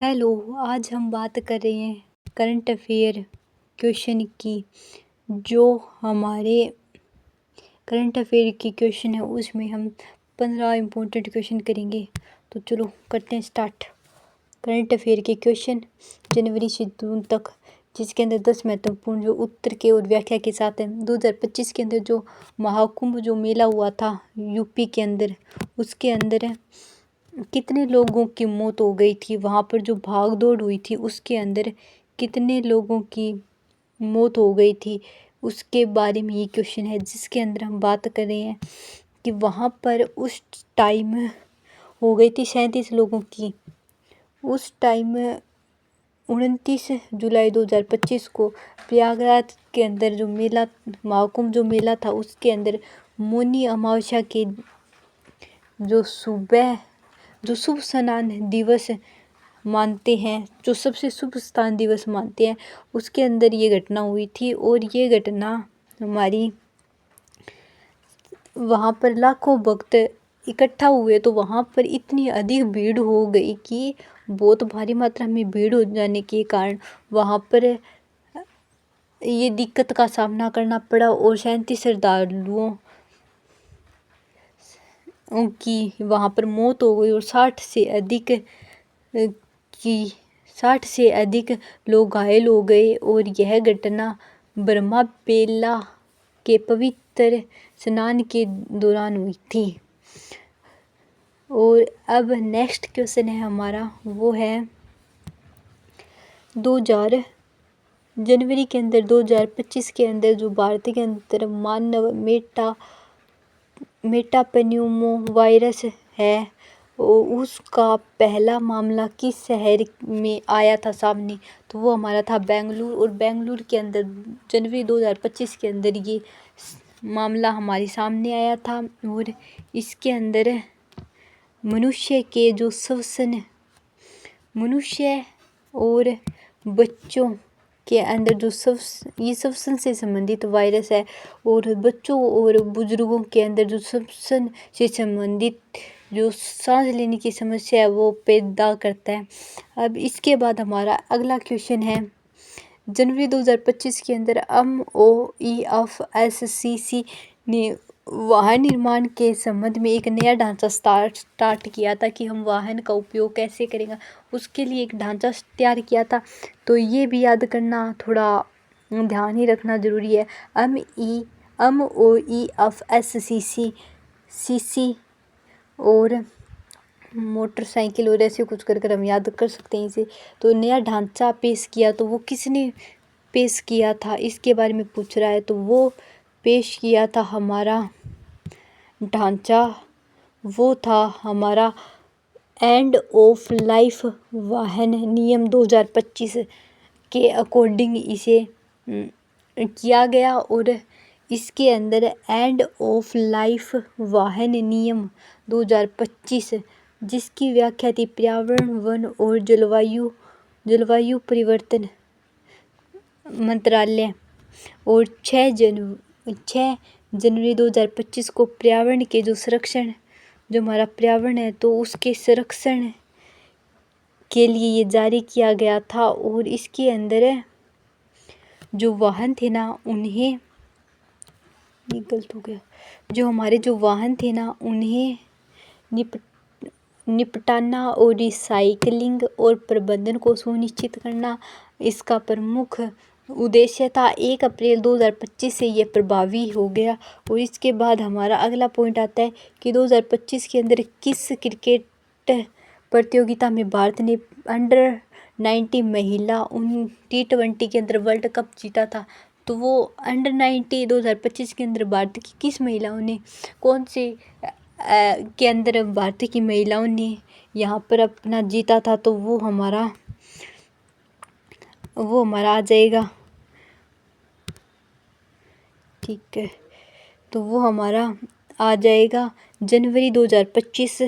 Hello, आज हम बात कर रहे हैं करंट अफेयर क्वेश्चन की। जो हमारे करंट अफेयर की क्वेश्चन है उसमें हम 15 इम्पोर्टेंट क्वेश्चन करेंगे। तो चलो करते हैं स्टार्ट। करंट अफेयर के क्वेश्चन जनवरी से जून तक, जिसके अंदर 10 महत्वपूर्ण जो उत्तर के और व्याख्या के साथ है। 2025 के अंदर जो महाकुंभ जो मेला हुआ था यूपी के अंदर, उसके अंदर कितने लोगों की मौत हो गई थी। वहाँ पर जो भाग दौड़ हुई थी उसके अंदर कितने लोगों की मौत हो गई थी, उसके बारे में ये क्वेश्चन है। जिसके अंदर हम बात कर रहे हैं कि वहाँ पर उस टाइम हो गई थी 37 लोगों की। उस टाइम 29 जुलाई 2025 को प्रयागराज के अंदर जो मेला महाकुंभ जो मेला था उसके अंदर मौनी अमावस्या के जो सुबह जो शुभ स्नान दिवस मानते हैं, जो सबसे शुभ स्नान दिवस मानते हैं, उसके अंदर ये घटना हुई थी। और ये घटना हमारी वहाँ पर लाखों भक्त इकट्ठा हुए तो वहाँ पर इतनी अधिक भीड़ हो गई कि बहुत भारी मात्रा में भीड़ हो जाने के कारण वहाँ पर ये दिक्कत का सामना करना पड़ा। और 37 श्रद्धालुओं की वहाँ पर मौत हो गई और 60 से अधिक लोग घायल हो गए। और यह घटना ब्रह्मा बेला के पवित्र स्नान के दौरान हुई थी। और अब नेक्स्ट क्वेश्चन है हमारा, वो है 2000 जनवरी के अंदर 2025 के अंदर जो भारत के अंदर मानव मेटापन्यूमो वायरस है उसका पहला मामला किस शहर में आया था सामने। तो वो हमारा था बेंगलुरु। और बेंगलुरु के अंदर जनवरी 2025 के अंदर ये मामला हमारे सामने आया था। और इसके अंदर मनुष्य और बच्चों के अंदर जो ये श्वसन से संबंधित वायरस है। और बच्चों और बुजुर्गों के अंदर जो श्वसन से संबंधित जो सांस लेने की समस्या है वो पैदा करता है। अब इसके बाद हमारा अगला क्वेश्चन है, जनवरी 2025 के अंदर MoEFSCC ने वाहन निर्माण के संबंध में एक नया ढांचा स्टार्ट किया था कि हम वाहन का उपयोग कैसे करेंगे, उसके लिए एक ढांचा तैयार किया था। तो ये भी याद करना, थोड़ा ध्यान ही रखना ज़रूरी है। MoEFSCC और मोटरसाइकिल और ऐसे कुछ कर हम याद कर सकते हैं इसे। तो नया ढांचा पेश किया, तो वो किसने पेश किया था इसके बारे में पूछ रहा है। तो वो पेश किया था हमारा ढांचा, वो था हमारा एंड ऑफ लाइफ वाहन नियम 2025 के अकॉर्डिंग इसे किया गया। और इसके अंदर एंड ऑफ लाइफ वाहन नियम 2025 जिसकी व्याख्या थी पर्यावरण, वन और जलवायु परिवर्तन मंत्रालय। और 6 जनवरी 2025 को पर्यावरण के जो संरक्षण, जो हमारा पर्यावरण है तो उसके संरक्षण के लिए ये जारी किया गया था। और इसके अंदर जो वाहन थे ना उन्हें, ये गलत हो गया, जो हमारे जो वाहन थे ना उन्हें निपटाना और रिसाइकलिंग और प्रबंधन को सुनिश्चित करना इसका प्रमुख उद्देश्य था। 1 अप्रैल 2025 से ये प्रभावी हो गया। और इसके बाद हमारा अगला पॉइंट आता है कि 2025 के अंदर किस क्रिकेट प्रतियोगिता में भारत ने अंडर-19 महिला T20 के अंदर वर्ल्ड कप जीता था। तो वो अंडर-19 2025 के अंदर भारत की किस महिलाओं ने, कौन से के अंदर भारत की महिलाओं ने यहाँ पर अपना जीता था। तो वो हमारा आ जाएगा, ठीक है। तो वो हमारा आ जाएगा जनवरी 2025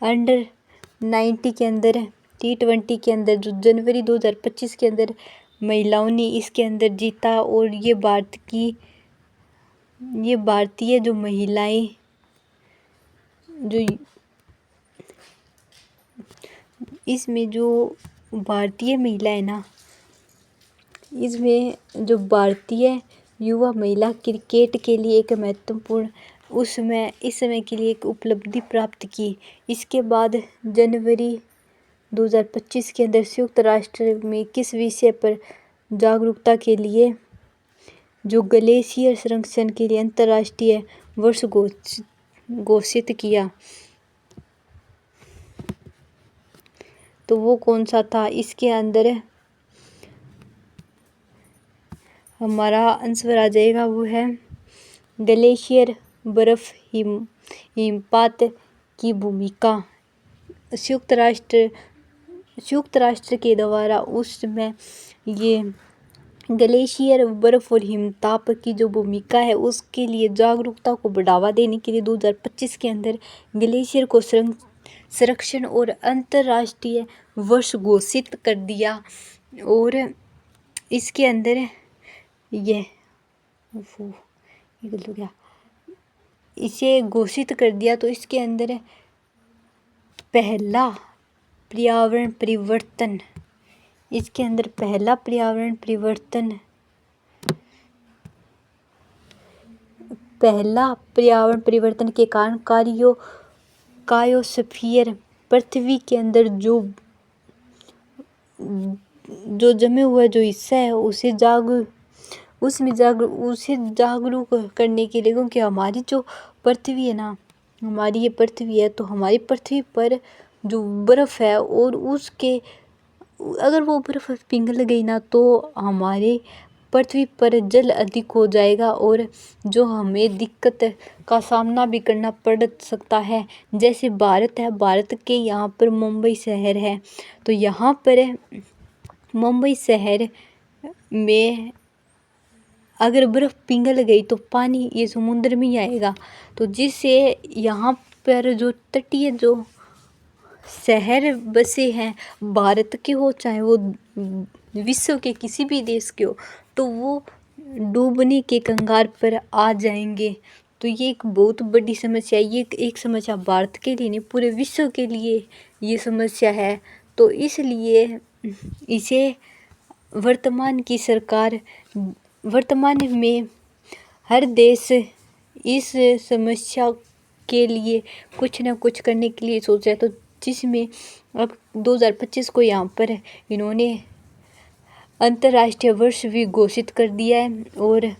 अंडर-19 के अंदर T20 के अंदर जो जनवरी 2025 के अंदर महिलाओं ने इसके अंदर जीता। और ये भारतीय जो महिलाएं जो इसमें जो भारतीय महिला है ना, इसमें जो भारतीय युवा महिला क्रिकेट के लिए एक महत्वपूर्ण इस समय के लिए एक उपलब्धि प्राप्त की। इसके बाद जनवरी 2025 के अंदर संयुक्त राष्ट्र में किस विषय पर जागरूकता के लिए जो ग्लेशियर संरक्षण के लिए अंतर्राष्ट्रीय वर्ष घोषित किया, तो वो कौन सा था? इसके अंदर हमारा आंसर आ जाएगा, वो है ग्लेशियर बर्फ हिमपात की भूमिका। संयुक्त राष्ट्र के द्वारा उस समय ये ग्लेशियर बर्फ और हिमताप की जो भूमिका है उसके लिए जागरूकता को बढ़ावा देने के लिए 2025 के अंदर ग्लेशियर को संरक्षण और अंतर्राष्ट्रीय वर्ष घोषित कर दिया। और इसके अंदर इसे घोषित कर दिया, तो इसके अंदर पहला पर्यावरण परिवर्तन के कारण क्रायोस्फीयर पृथ्वी के अंदर जो जमे हुआ जो हिस्सा है उसे जागरूक करने के लिए, क्योंकि हमारी जो पृथ्वी है ना, हमारी ये पृथ्वी है, तो हमारी पृथ्वी पर जो बर्फ़ है और उसके अगर वो बर्फ़ पिघल गई ना तो हमारे पृथ्वी पर जल अधिक हो जाएगा और जो हमें दिक्कत का सामना भी करना पड़ सकता है। जैसे भारत है, भारत के यहाँ पर मुंबई शहर है, तो यहाँ पर मुंबई शहर में अगर बर्फ़ पिघल गई तो पानी ये समुद्र में ही आएगा, तो जिससे यहाँ पर जो तटीय जो शहर बसे हैं भारत के हो चाहे वो विश्व के किसी भी देश के हो, तो वो डूबने के कगार पर आ जाएंगे। तो ये एक बहुत बड़ी समस्या है। ये एक समस्या भारत के लिए नहीं, पूरे विश्व के लिए ये समस्या है। तो इसलिए इसे वर्तमान में हर देश इस समस्या के लिए कुछ ना कुछ करने के लिए सोच रहा है। तो जिसमें अब 2025 को यहाँ पर इन्होंने अंतर्राष्ट्रीय वर्ष भी घोषित कर दिया है, और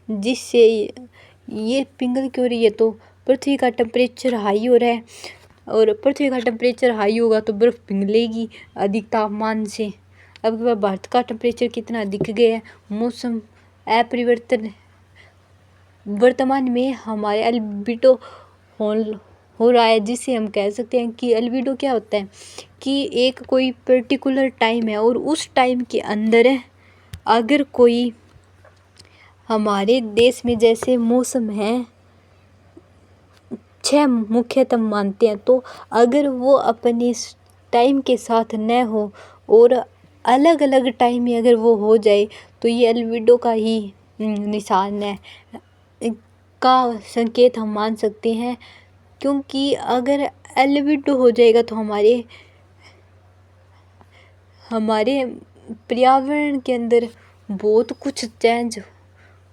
जिससे ये पिघल क्यों रही है, तो पृथ्वी का टेम्परेचर हाई हो रहा है, और पृथ्वी का टेम्परेचर हाई होगा तो बर्फ़ पिघलेगी अधिक तापमान से। अब भारत का टेम्परेचर कितना दिख गया है, मौसम अपरिवर्तन वर्तमान में हमारे अल्बिडो हो रहा है, जिसे हम कह सकते हैं कि अल्बिडो क्या होता है कि एक कोई पर्टिकुलर टाइम है और उस टाइम के अंदर अगर कोई हमारे देश में जैसे मौसम है 6 मुख्यतः मानते हैं, तो अगर वो अपने टाइम के साथ न हो और अलग अलग टाइम में अगर वो हो जाए तो ये अल्बिडो का ही निशान है का संकेत हम मान सकते हैं। क्योंकि अगर अल्बिडो हो जाएगा तो हमारे पर्यावरण के अंदर बहुत कुछ चेंज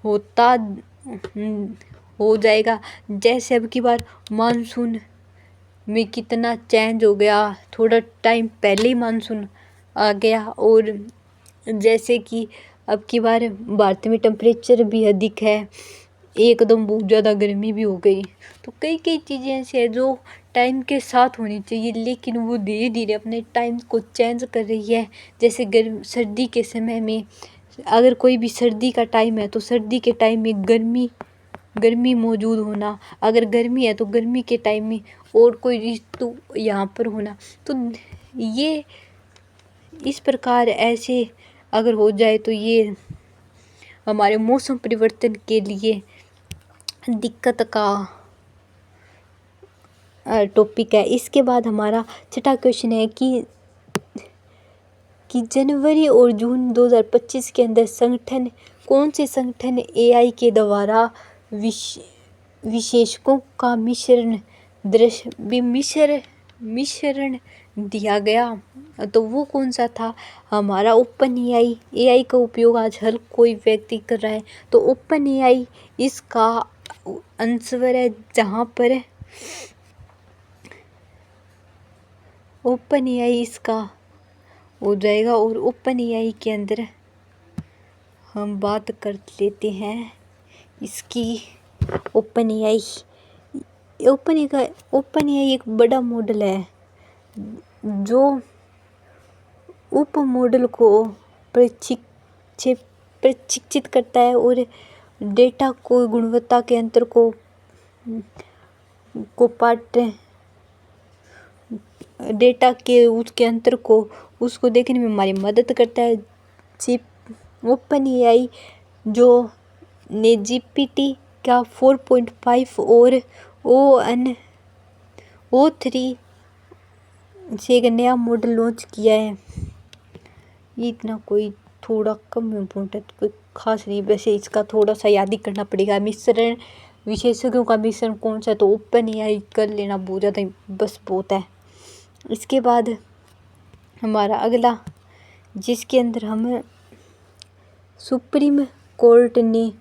होता हो जाएगा। जैसे अब की बार मानसून में कितना चेंज हो गया, थोड़ा टाइम पहले ही मानसून आ गया, और जैसे कि अब की बार भारत में टेम्परेचर भी अधिक है, एकदम बहुत ज़्यादा गर्मी भी हो गई। तो कई चीज़ें ऐसी है जो टाइम के साथ होनी चाहिए, लेकिन वो धीरे धीरे अपने टाइम को चेंज कर रही है। जैसे सर्दी के समय में अगर कोई भी सर्दी का टाइम है तो सर्दी के टाइम में गर्मी मौजूद होना, अगर गर्मी है तो गर्मी के टाइम में और कोई ऋतु यहाँ पर होना। तो ये इस प्रकार ऐसे अगर हो जाए तो ये हमारे मौसम परिवर्तन के लिए दिक्कत का टॉपिक है। इसके बाद हमारा छठा क्वेश्चन है कि जनवरी और जून 2025 के अंदर कौन से संगठन AI के द्वारा विशेषकों का मिश्र मिश्रण दिया गया, तो वो कौन सा था? हमारा ओपन एआई का उपयोग आज हर कोई व्यक्ति कर रहा है, तो ओपन एआई इसका आंसर है, जहाँ पर ओपन एआई इसका हो जाएगा। और ओपन एआई के अंदर हम बात कर लेते हैं इसकी। ओपन एआई एक बड़ा मॉडल है जो उप मॉडल को प्रशिक्षित करता है और डेटा को गुणवत्ता के अंतर को डेटा के उसके अंतर को उसको देखने में हमारी मदद करता है। ओपन एआई जो ने जीपीटी का 4.5 और O3 से एक नया मॉडल लॉन्च किया है। ये इतना कोई थोड़ा कम इम्पोर्टेंट कोई खास नहीं, वैसे इसका थोड़ा सा याद ही करना पड़ेगा। मिश्रण विशेषज्ञों का मिश्रण कौन सा है? तो ओपन एआई कर लेना बहुत ज़्यादा बस बहुत है। इसके बाद हमारा अगला, जिसके अंदर हम सुप्रीम कोर्ट ने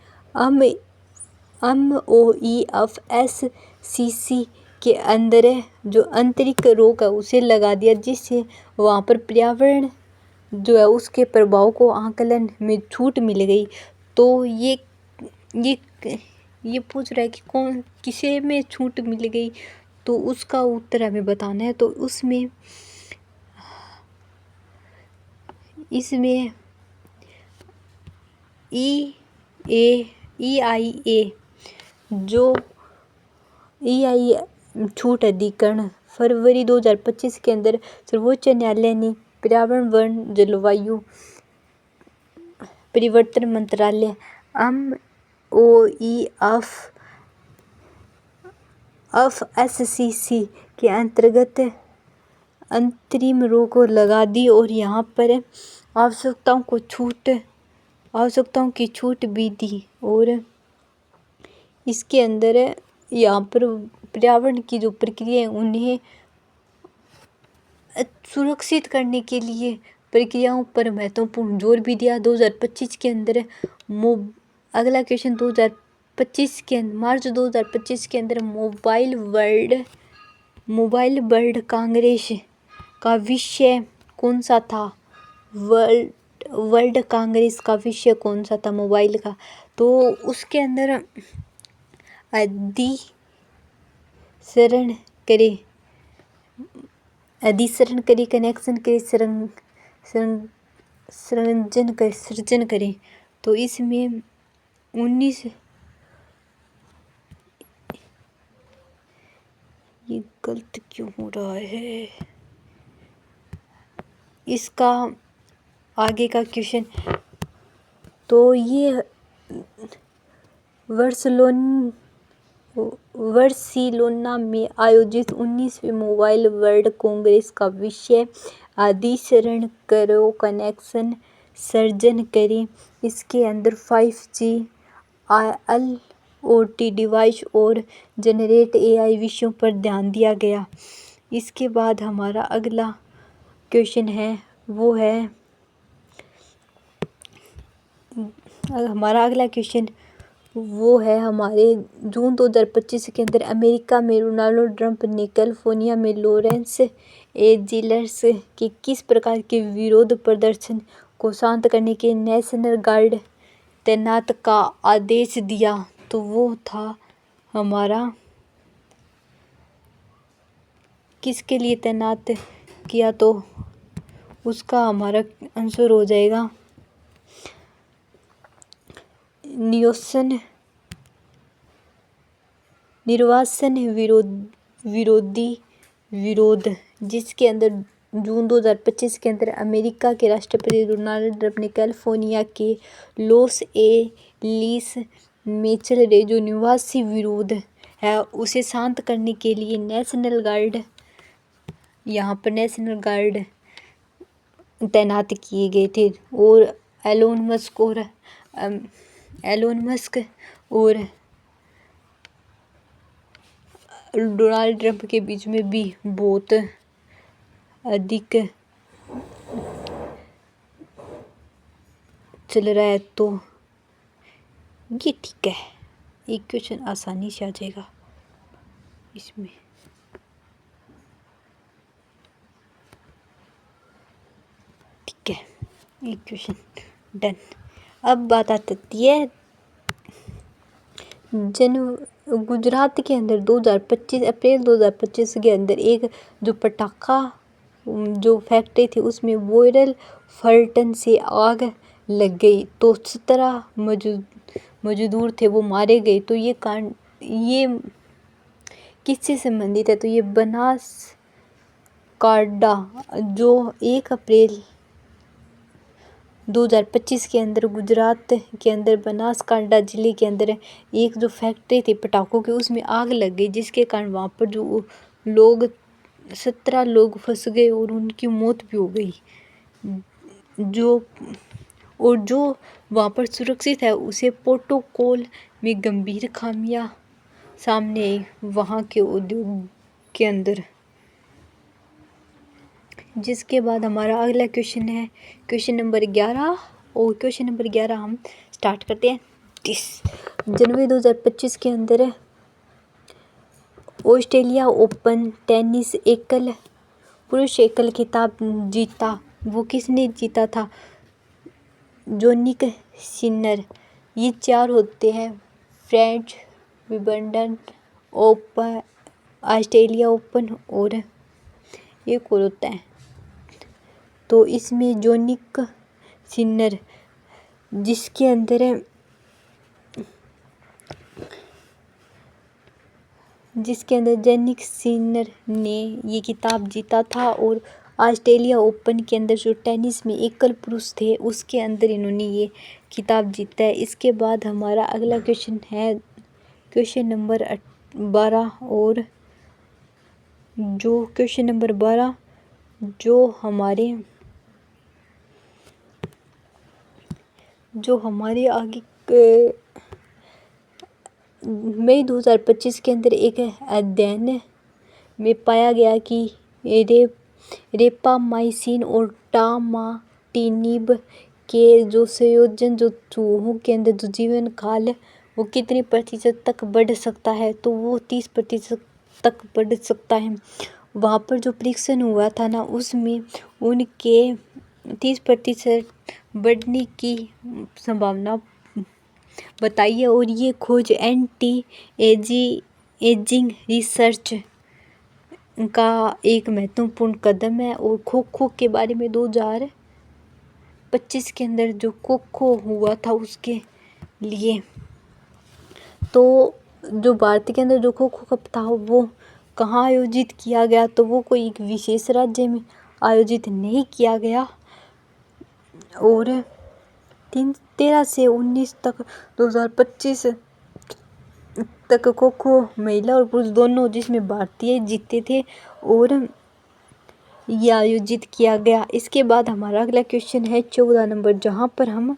MOEFCC के अंदर जो आंतरिक रोक है उसे लगा दिया, जिससे वहाँ पर पर्यावरण जो है उसके प्रभाव को आकलन में छूट मिल गई। तो ये पूछ रहा है कि कौन किसे में छूट मिल गई, तो उसका उत्तर हमें बताना है। तो इसमें EIA जो EIA छूट अधिकरण फरवरी 2025 के अंदर सर्वोच्च न्यायालय ने पर्यावरण वन जलवायु परिवर्तन मंत्रालय MOEFCC के अंतर्गत अंतरिम रोक लगा दी और यहाँ पर आवश्यकताओं की छूट भी दी। और इसके अंदर यहाँ पर पर्यावरण की जो प्रक्रिया है उन्हें सुरक्षित करने के लिए प्रक्रियाओं पर महत्वपूर्ण जोर भी दिया। 2025 के अंदर अगला क्वेश्चन 2025 के मार्च 2025 के अंदर मोबाइल वर्ल्ड कांग्रेस का विषय कौन सा था? वर्ल्ड कांग्रेस का विषय कौन सा था मोबाइल का? तो उसके अंदर अधिसरण करे कनेक्शन करे सृजन करे। तो इसमें 19 ये गलत क्यों हो रहा है? इसका आगे का क्वेश्चन, तो ये बार्सिलोना में आयोजित 19वीं मोबाइल वर्ल्ड कांग्रेस का विषय अधिसरण करो कनेक्शन सृजन करें। इसके अंदर 5G IoT डिवाइस और जनरेट AI विषयों पर ध्यान दिया गया। इसके बाद हमारा अगला क्वेश्चन है हमारे जून 2025 के अंदर अमेरिका में डोनाल्ड ट्रंप ने कैलिफोर्निया में लॉस एंजिल्स के किस प्रकार के विरोध प्रदर्शन को शांत करने के नेशनल गार्ड तैनात का आदेश दिया? तो वो था हमारा किसके लिए तैनात किया? तो उसका हमारा आंसर हो जाएगा निर्वासन विरोध, जिसके अंदर जून 2025 के अंदर अमेरिका के राष्ट्रपति डोनाल्ड ट्रंप ने कैलिफोर्निया के लॉस एंजिल्स में चल रहे जो निवासी विरोध है उसे शांत करने के लिए नेशनल गार्ड तैनात किए गए थे। और एलोन मस्क और डोनाल्ड ट्रंप के बीच में भी बहुत अधिक चल रहा है। तो ये ठीक है, एक क्वेश्चन आसानी से आ जाएगा इसमें। ठीक है, एक क्वेश्चन डन। अब बात आती है गुजरात के अंदर 2025 अप्रैल 2025 के अंदर एक जो पटाखा जो फैक्ट्री थी उसमें वायरल फलटन से आग लग गई, तो 17 मजदूर थे वो मारे गए। तो ये कांड ये किससे संबंधित है? तो ये बनासकांठा जो 1 अप्रैल 2025 के अंदर गुजरात के अंदर बनासकांठा ज़िले के अंदर एक जो फैक्ट्री थी पटाखों की उसमें आग लग गई, जिसके कारण वहाँ पर जो लोग 17 लोग फंस गए और उनकी मौत भी हो गई। जो वहाँ पर सुरक्षित है उसे प्रोटोकॉल में गंभीर खामियां सामने आई वहाँ के उद्योग के अंदर। जिसके बाद हमारा अगला क्वेश्चन है क्वेश्चन नंबर 11, और क्वेश्चन नंबर 11 हम स्टार्ट करते हैं। 30 जनवरी 2025 के अंदर ऑस्ट्रेलिया ओपन टेनिस पुरुष एकल खिताब जीता, वो किसने जीता था? जोनिक सिनर। ये 4 होते हैं, French Wimbledon open, Australia open और एक और होता है। तो इसमें जोनिक सिनर जिसके अंदर जोनिक सिनर ने ये खिताब जीता था, और ऑस्ट्रेलिया ओपन के अंदर जो टेनिस में एकल पुरुष थे उसके अंदर इन्होंने ये खिताब जीता है। इसके बाद हमारा अगला क्वेश्चन है क्वेश्चन नंबर 12, और जो क्वेश्चन नंबर 12 जो हमारे आगे मई 2025 के अंदर एक अध्ययन में पाया गया कि रेपामाइसिन और टामाटिनिब के जो संयोजन जो चूहों के अंदर जो जीवन काल वो कितने प्रतिशत तक बढ़ सकता है? तो वो 30% तक बढ़ सकता है। वहाँ पर जो परीक्षण हुआ था ना उसमें उनके 30% बढ़ने की संभावना बताई है, और ये खोज एंटी एजिंग रिसर्च का एक महत्वपूर्ण कदम है। और खो के बारे में 2025 के अंदर जो खो हुआ था उसके लिए, तो जो भारत के अंदर जो खो कप था वो कहाँ आयोजित किया गया? तो वो कोई एक विशेष राज्य में आयोजित नहीं किया गया, और 13 से 19 तक 2025 तक खो महिला और पुरुष दोनों जिसमें भारतीय जीते थे और ये आयोजित किया गया। इसके बाद हमारा अगला क्वेश्चन है 14 नंबर, जहाँ पर हम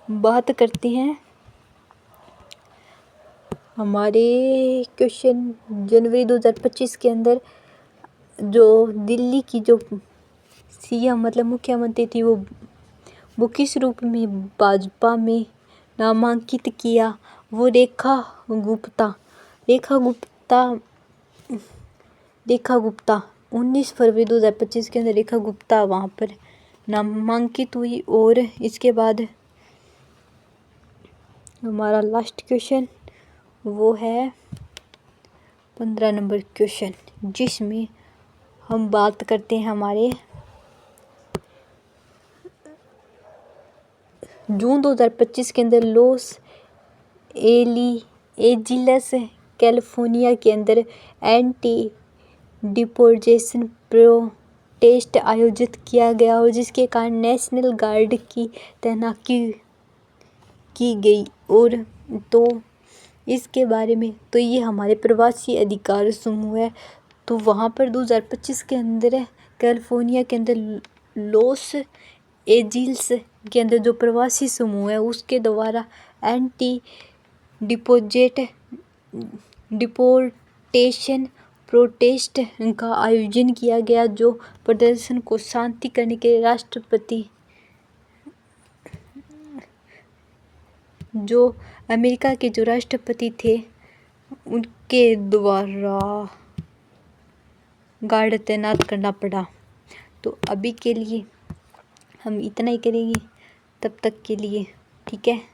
बात करते हैं हमारे क्वेश्चन जनवरी 2025 के अंदर जो दिल्ली की जो सीएम मतलब मुख्यमंत्री थी वो किस रूप में भाजपा में नामांकित किया? वो रेखा गुप्ता 19 फरवरी 2025 के अंदर रेखा गुप्ता वहाँ पर नामांकित हुई। और इसके बाद हमारा लास्ट क्वेश्चन वो है 15 नंबर क्वेश्चन, जिसमें हम बात करते हैं हमारे जून 2025 के अंदर लॉस एंजिल्स कैलिफोर्निया के अंदर एंटी डिपोर्टेशन प्रोटेस्ट आयोजित किया गया, और जिसके कारण नेशनल गार्ड की तैनाती की गई। और तो इसके बारे में तो ये हमारे प्रवासी अधिकार समूह है। तो वहाँ पर 2025 के अंदर कैलिफोर्निया के अंदर लॉस एंजिल्स के अंदर जो प्रवासी समूह है उसके द्वारा एंटी डिपोर्टेशन प्रोटेस्ट का आयोजन किया गया, जो प्रदर्शन को शांति करने के जो अमेरिका के जो राष्ट्रपति थे उनके द्वारा गार्ड तैनात करना पड़ा। तो अभी के लिए हम इतना ही करेंगे, तब तक के लिए ठीक है।